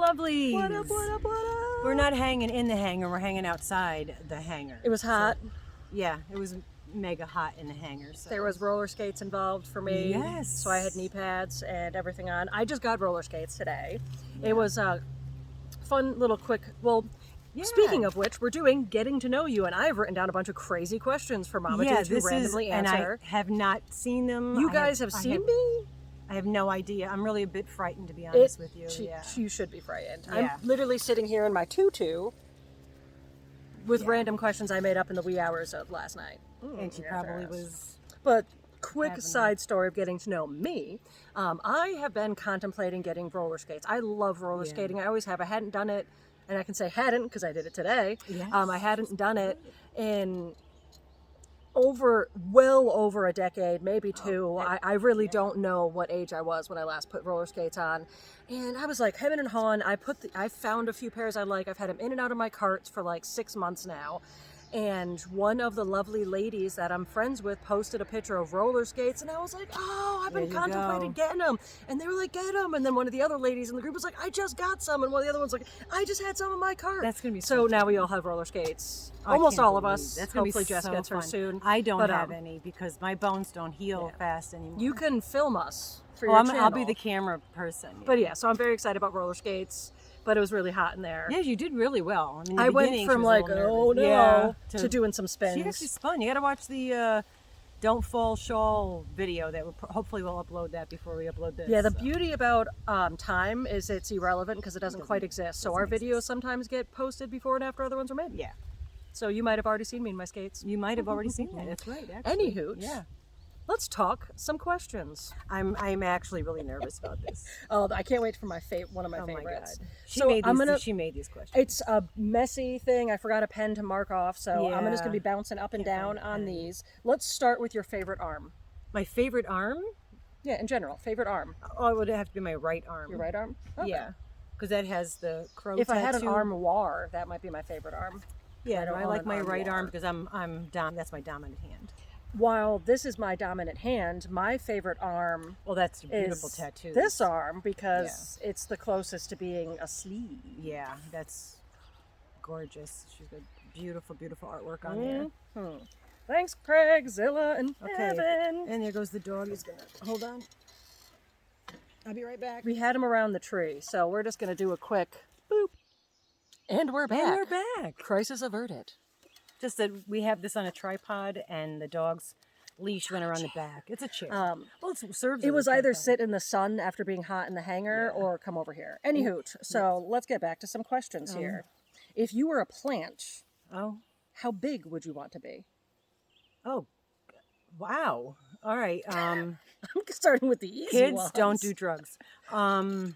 lovelies. What up, what up, what up? We're not hanging in the hangar, we're hanging outside the hangar. It was hot. So, yeah, it was mega hot in the hangar. So. There was roller skates involved for me. Yes. So I had knee pads and everything on. I just got roller skates today. Yeah. It was a fun little quick, speaking of which, we're doing Getting to Know You, and I've written down a bunch of crazy questions for Mama to randomly answer. And I have not seen them. You guys have seen me? I have no idea. I'm really a bit frightened, to be honest with you. You should be frightened. Yeah. I'm literally sitting here in my tutu with random questions I made up in the wee hours of last night. And she probably was... But quick side story of getting to know me. I have been contemplating getting roller skates. I love roller skating. I always have. I hadn't done it, and I can say hadn't because I did it today. Yes. I hadn't done it in well over a decade, maybe two. I really don't know what age I was when I last put roller skates on. And I was like hemming and hawing. I found a few pairs I like. I've had them in and out of my carts for like 6 months now. And one of the lovely ladies that I'm friends with posted a picture of roller skates, and I was like, oh, I've been contemplating getting them. And they were like, get them. And then one of the other ladies in the group was like, I just got some. And one of the other ones was like, I just had some in my cart. That's going to be so now we all have roller skates. Almost all of us. That's going to be Hopefully Jess gets her fun. soon. I don't have any because my bones don't heal fast anymore. You can film us for your channel. I'll be the camera person. Yeah. But so I'm very excited about roller skates. But it was really hot in there. Yeah, you did really well. I mean, I went from like, oh no, to doing some spins. She actually spun. You got to watch the Don't Fall Shawl video. That hopefully we'll upload that before we upload this. Yeah, the beauty about time is it's irrelevant because it doesn't quite exist. So our videos sometimes get posted before and after other ones are made. Yeah. So you might have already seen me in my skates. You might have already seen that. That's right. Actually. Anywho, yeah. Let's talk some questions. I'm actually really nervous about this. Oh, I can't wait for one of my favorites. My God. She made these questions. It's a messy thing. I forgot a pen to mark off, so I'm just going to be bouncing up and down on these. Let's start with your favorite arm. My favorite arm? Yeah, in general, favorite arm. Oh, it would have to be my right arm. Your right arm? Okay. Yeah, because that has the crow If tattoo. I had an armoire, that might be my favorite arm. Yeah, I like my right arm because that's my dominant hand. While this is my dominant hand, my favorite arm that's a beautiful tattoo. This arm because it's the closest to being a sleeve. Yeah, that's gorgeous. She's got beautiful, beautiful artwork on there. Mm-hmm. Thanks, Craig, Zilla, and Evan. And there goes the dog. He's gonna hold on. I'll be right back. We had him around the tree, so we're just gonna do a quick boop. And we're back. And we're back. Crisis averted. Just that we have this on a tripod, and the dog's leash went around the back. It's a chair. It was either sit in the sun after being hot in the hangar or come over here. Anywho, so let's get back to some questions here. If you were a plant, how big would you want to be? Oh, wow. All right. I'm starting with the easy kids ones. Don't do drugs. How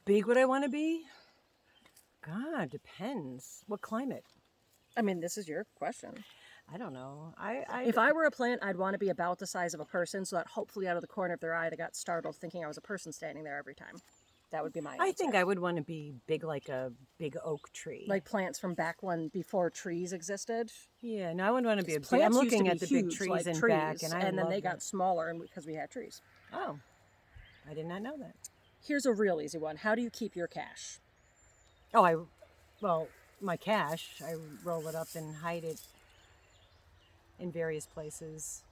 big would I want to be? God, depends. What climate? I mean, this is your question. I don't know. If I were a plant, I'd want to be about the size of a person so that hopefully out of the corner of their eye they got startled thinking I was a person standing there every time. That would be my answer. I think I would want to be big like a big oak tree. Like plants from back before trees existed? Yeah, no, I wouldn't want to be a big... Plants I'm looking used to at be the big huge, trees like in trees, back, and then they got smaller because we had trees. Oh, I did not know that. Here's a real easy one. How do you keep your cash? My cash, I roll it up and hide it in various places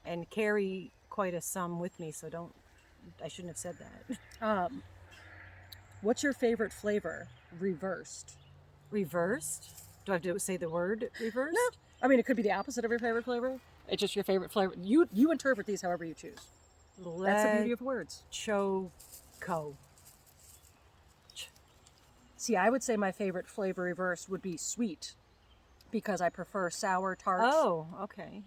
and carry quite a sum with me, so I shouldn't have said that. What's your favorite flavor? Reversed. Reversed? Do I have to say the word reversed? No. I mean, it could be the opposite of your favorite flavor. It's just your favorite flavor. You interpret these however you choose. That's the beauty of words. Choco. See, I would say my favorite flavor reversed would be sweet because I prefer sour tarts. Oh, okay.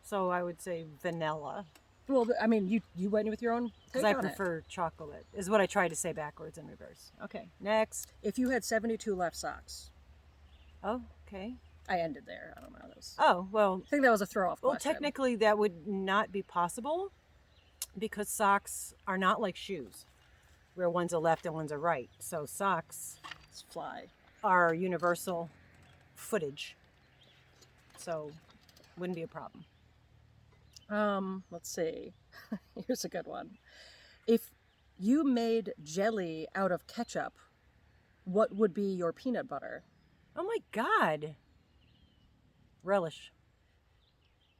So I would say vanilla. Well, I mean, you went with your own. Because I prefer chocolate, is what I tried to say backwards and reverse. Okay, next. If you had 72 left socks. Oh, okay. I ended there. I don't know those. Oh, well. I think that was a throw-off question. Well, technically that would not be possible because socks are not like shoes, where one's a left and one's a right. So socks are universal footage. So wouldn't be a problem. Let's see. Here's a good one. If you made jelly out of ketchup. What would be your peanut butter? Oh my God. Relish.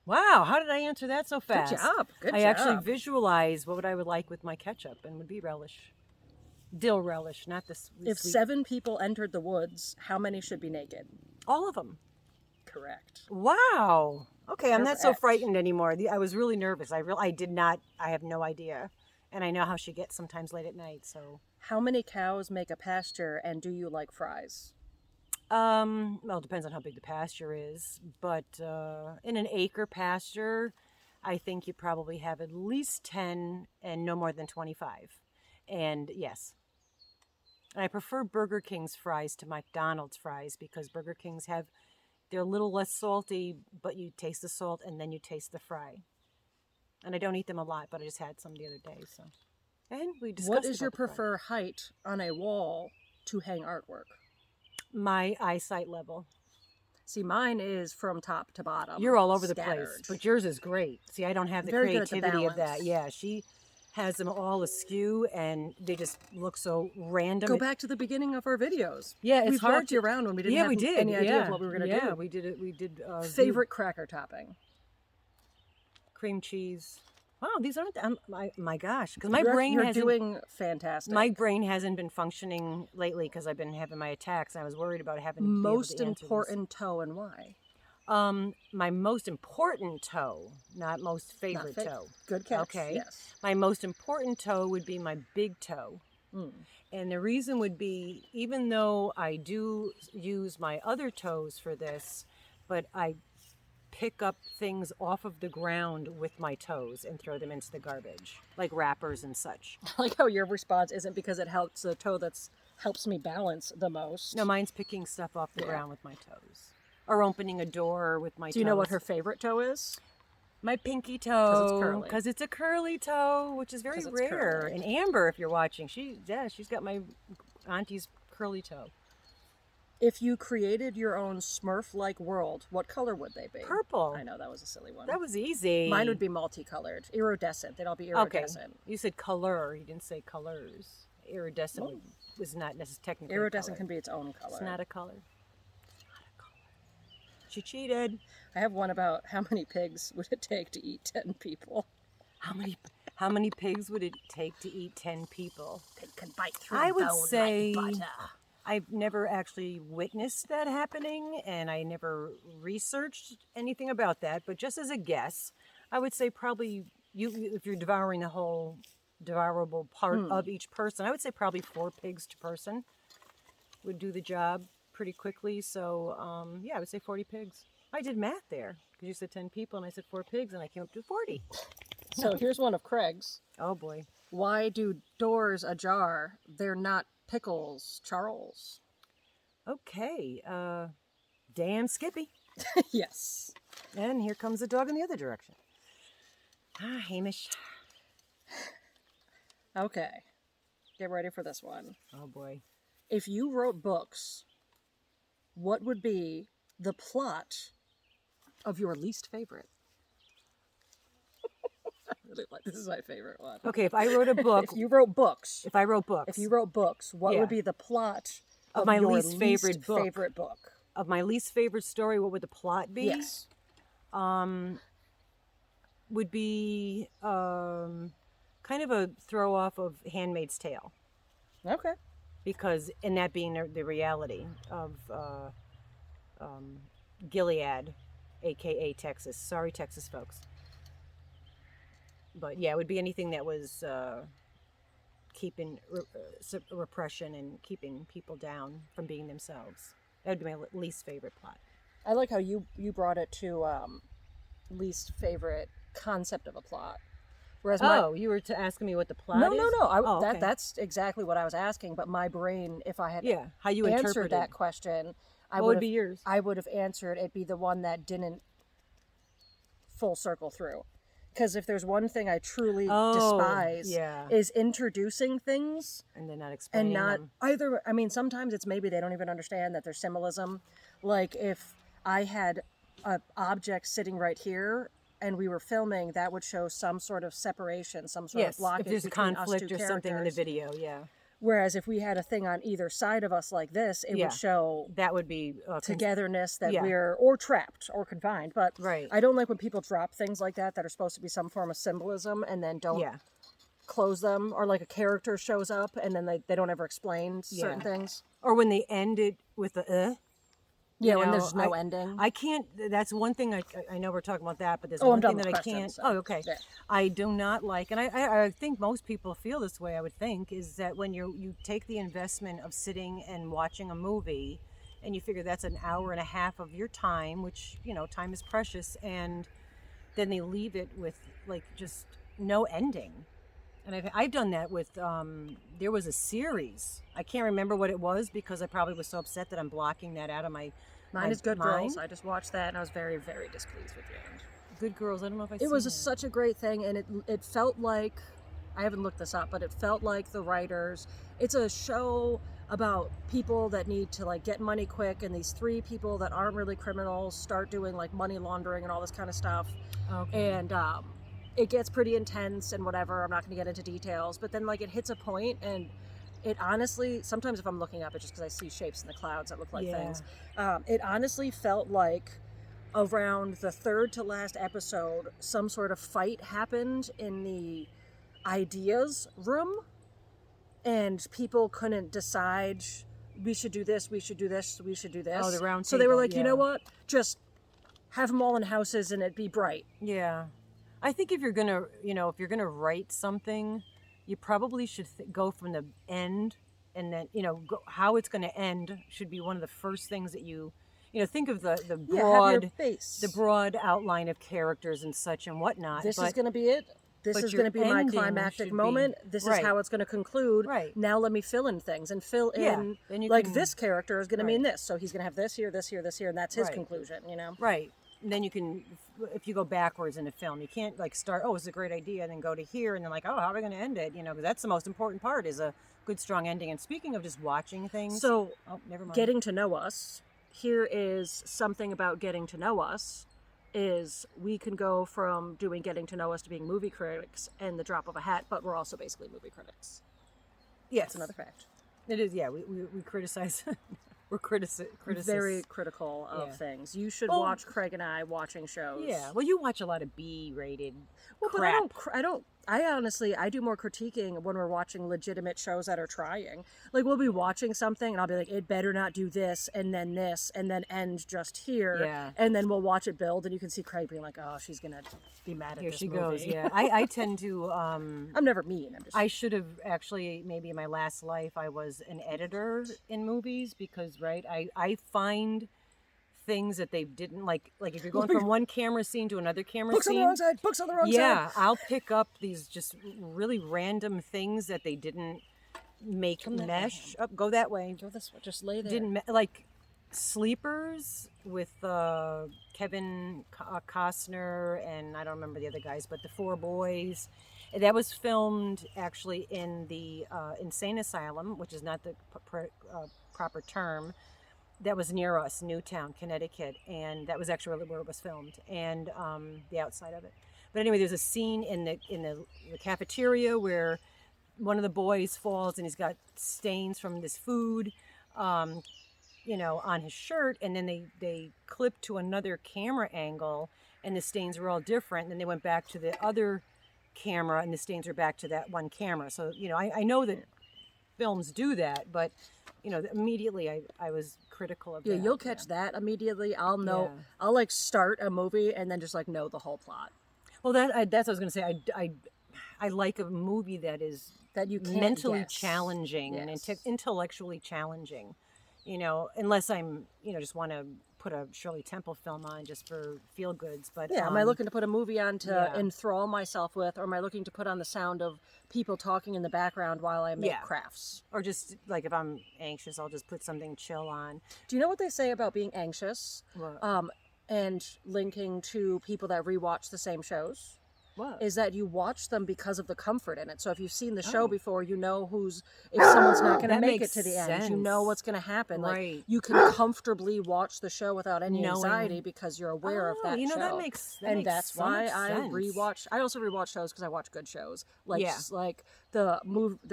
Wow, how did I answer that so fast? Good job. Good I job. actually visualized what I would like with my ketchup, and would be relish. Dill relish, not the sweet. If 7 people entered the woods, how many should be naked? All of them. Correct. Wow. Okay, I'm not so Correct. frightened anymore. I was really nervous. I did not. I have no idea, and I know how she gets sometimes late at night. So, How many cows make a pasture, and do you like fries? well, it depends on how big the pasture is, but in an acre pasture, I think you probably have at least 10 and no more than 25. And yes, and I prefer Burger King's fries to McDonald's fries because Burger King's they're a little less salty, but you taste the salt and then you taste the fry. And I don't eat them a lot, but I just had some the other day. So, and we discussed. What is about your the fry. preferred height on a wall to hang artwork? My eyesight level. See, mine is from top to bottom. You're all over the place, scattered. but yours is great. See, I don't have the Very good at the creativity of that. balance. Yeah, she has them all askew, and they just look so random. Go back to the beginning of our videos. Yeah, it's We've hard walked you around when we didn't have we did. any idea yeah. of what we were going to Yeah, do. we did it. We did Favorite cracker topping? cream cheese. Wow, these aren't. My gosh, because my You're brain hasn't. doing fantastic. My brain hasn't been functioning lately because I've been having my attacks, and I was worried about having to be able most to answer these. important toe and why? My most important toe, not most favorite toe. Good catch. Okay. Yes. My most important toe would be my big toe. Mm. And the reason would be, even though I do use my other toes for this, but I pick up things off of the ground with my toes and throw them into the garbage, like wrappers and such. I like how your response isn't because it helps the toe helps me balance the most. No, mine's picking stuff off the Yeah. ground with my toes. Or opening a door with my toes. Do you know what her favorite toe is? My pinky 'Cause it's toe, curly. because it's a curly toe, which is very 'Cause it's rare. curly. And Amber, if you're watching, she's got my auntie's curly toe. If you created your own Smurf-like world, what color would they be? Purple. I know, that was a silly one. That was easy. Mine would be multicolored, iridescent. They'd all be Okay. iridescent. You said color. You didn't say colors. Iridescent was not necessarily technically Iridescent a can color. be its own color. It's not a color. It's not a color. She cheated. I have one about how many pigs would it take to eat 10 people? How many pigs would it take to eat 10 people? Pig can bite through I would bone say like butter. I've never actually witnessed that happening, and I never researched anything about that. But just as a guess, I would say probably if you're devouring the whole devourable part of each person, I would say probably 4 pigs to person would do the job pretty quickly. So yeah, I would say 40 pigs. I did math there because you said 10 people, and I said 4 pigs, and I came up to 40. So here's one of Craig's. Oh boy. Why do doors ajar? They're not pickles, Charles. Okay. Damn Skippy. Yes. And here comes the dog in the other direction. Ah, Hamish. Okay. Get ready for this one. Oh boy. If you wrote books, what would be the plot of your least favorite? I really like this is my favorite one. Okay, if I wrote a book, If you wrote books, if I wrote books, what Yeah. would be the plot Of my your least favorite book. favorite book? of my least favorite story, what would the plot be? Yes. Would be kind of a throw off of Handmaid's Tale, Okay. because in that being the reality of Gilead, aka Texas. Sorry, Texas folks. But yeah, it would be anything that was keeping repression and keeping people down from being themselves. That would be my least favorite plot. I like how you brought it to least favorite concept of a plot. Whereas You were asking me what the plot no, is? no, no. Okay. That's exactly what I was asking. But my brain, if I had Yeah, how you answered interpreted that question, What would be yours? I would have answered it'd be the one that didn't full circle through. Because if there's one thing I truly despise, yeah. is introducing things And then not explaining and not them. either. I mean, sometimes it's maybe they don't even understand that there's symbolism. Like if I had an object sitting right here and we were filming, that would show some sort of separation, some sort of Yes, blockage if there's a between conflict us two or something in the characters. video, yeah. Whereas if we had a thing on either side of us like this, it Yeah. would show That would be togetherness, that yeah. we're or trapped or confined. But Right. I don't like when people drop things like that are supposed to be some form of symbolism and then don't Yeah. close them, or like a character shows up and then they don't ever explain certain things. Or when they end it with the Yeah, you when know, there's no ending. I can't. That's one thing. I know we're talking about that, but there's I'm one done thing with that I questions, can't. so, Oh, okay. yeah. I do not like, and I think most people feel this way. I would think is that when you take the investment of sitting and watching a movie, and you figure that's an hour and a half of your time, which time is precious, and then they leave it with like just no ending. And I've done that with, there was a series. I can't remember what it was because I probably was so upset that I'm blocking that out of my Mine is Good mind. Girls. I just watched that and I was very, very displeased with the end. Good Girls. I don't know if I. It was such a great thing, and it felt like, I haven't looked this up, but it felt like the writers. It's a show about people that need to like get money quick, and these three people that aren't really criminals start doing like money laundering and all this kind of stuff. Okay. And it gets pretty intense and whatever. I'm not going to get into details, but then like it hits a point, and it honestly, sometimes if I'm looking up, it's just because I see shapes in the clouds that look like things. It honestly felt like around the third to last episode, some sort of fight happened in the ideas room, and people couldn't decide, we should do this, we should do this, we should do this. Oh, the round So they were table, like, you know what? Just have them all in houses and it be bright. Yeah, I think if you're gonna, write something, you probably should go from the end, and then how it's going to end should be one of the first things that you think of the Have broad your base. the broad outline of characters and such and whatnot. This is going to be it. This is your going to be my ending climactic should moment. be- This right. is how it's going to conclude. Right. Now let me fill in things and fill Yeah, in, then you like can- this character is going to right. mean this. So he's going to have this here, this here, this here, and that's his Right. conclusion, Right. And then you can, if you go backwards in a film, you can't like start, oh, it's a great idea, and then go to here, and then like, oh, how are we going to end it? Because that's the most important part, is a good, strong ending. And speaking of just watching things. So, oh, never mind. getting to know us, here is something about getting to know us, is we can go from doing getting to know us to being movie critics in the drop of a hat, but we're also basically movie critics. Yes. That's another fact. It is, yeah. We criticize. We're critics. Very critical of Yeah. things. You should Well- watch Craig and I watching shows. Yeah. Well, you watch a lot of B-rated Well, but crap. I honestly, I do more critiquing when we're watching legitimate shows that are trying. Like, we'll be watching something and I'll be like, it better not do this, and then end just here. Yeah. And then we'll watch it build, and you can see Craig being like, oh, she's going to be mad at Here this she movie. goes. Yeah. I tend to. I'm never mean. I'm just. I should have actually, maybe in my last life, I was an editor in movies because, right, I find things that they didn't like if you're going from one camera scene to another camera Books on scene. the wrong side. Books on the wrong Yeah, side. I'll pick up these just really random things that they didn't make Come that way, mesh. Oh, go that way. Go this way. Just lay there. Didn't like Sleepers with Kevin Costner and I don't remember the other guys, but the four boys. That was filmed actually in the insane asylum, which is not the proper term. That was near us, Newtown, Connecticut, and that was actually where it was filmed, and the outside of it. But anyway, there's a scene in the cafeteria where one of the boys falls and he's got stains from this food, on his shirt, and then they clipped to another camera angle, and the stains were all different. And then they went back to the other camera, and the stains are back to that one camera. So I know that films do that, but immediately I was critical of Yeah, that. you'll catch that immediately. I'll know. Yeah. I'll like start a movie and then just like know the whole plot. Well, that's what I was going to say. I like a movie that is That you can't mentally guess. challenging and Yes. intellectually challenging. Unless I'm just want to put a Shirley Temple film on just for feel goods. But Yeah, am I looking to put a movie on to yeah. enthrall myself with, or am I looking to put on the sound of people talking in the background while I make Yeah. crafts? or just like if I'm anxious, I'll just put something chill on. Do you know what they say about being anxious? What? And linking to people that rewatch the same shows? What? is that you watch them because of the comfort in it. So if you've seen the show before, you know if someone's not going to That make it makes to the end, you know what's going to happen. Right. Like you can comfortably watch the show without any Knowing- anxiety because you're aware of that You know, show. that makes That's so why much I sense. rewatch. I also rewatch shows because I watch good shows. Like Yeah. like the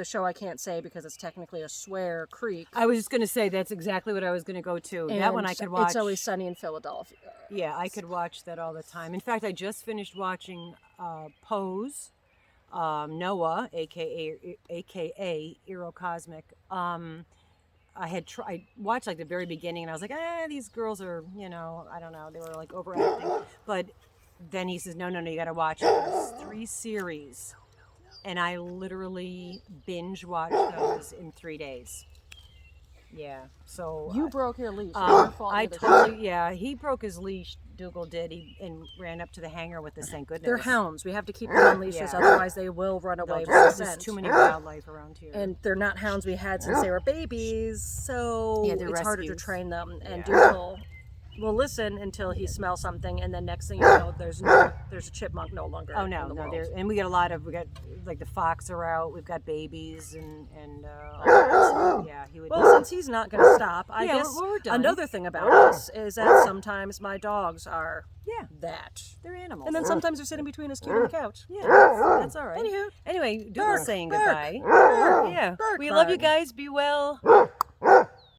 show I can't say because it's technically a swear, Creek. I was just going to say that's exactly what I was going to go to. That one I could watch. It's Always Sunny in Philadelphia. Yeah, I could watch that all the time. In fact, I just finished watching Pose, Noah, aka Aerocosmic. I watched like the very beginning, and I was like, these girls are, I don't know, they were like overacting. But then he says, no, you got to watch it. There's 3 series, and I literally binge watched those in 3 days. Yeah, so You broke your leash. Your fault I with the totally, he broke his leash. Dougal did. And ran up to the hangar with us. Thank goodness. They're hounds. We have to keep them on leashes, Yeah. otherwise they will run away. There's too many wildlife around here. And they're not hounds we had since they were babies, so Yeah, they're it's harder to rescues. train them. And Yeah. Dougal will listen until he smells something, and then next thing you know, there's a chipmunk no longer. Oh in no, the no, world. and we got like the fox are out. We've got babies and all that. So, yeah, he would. Well, since he's not going to stop, I Yeah, guess we're done. another thing about this is that sometimes my dogs are Yeah, that. they're animals. And then sometimes they're sitting between us cute on the couch. Yeah, that's all right. Anywho. Anyway, Dougal's saying bark, goodbye. bark, Yeah, bark, we love you bark. guys. Be well.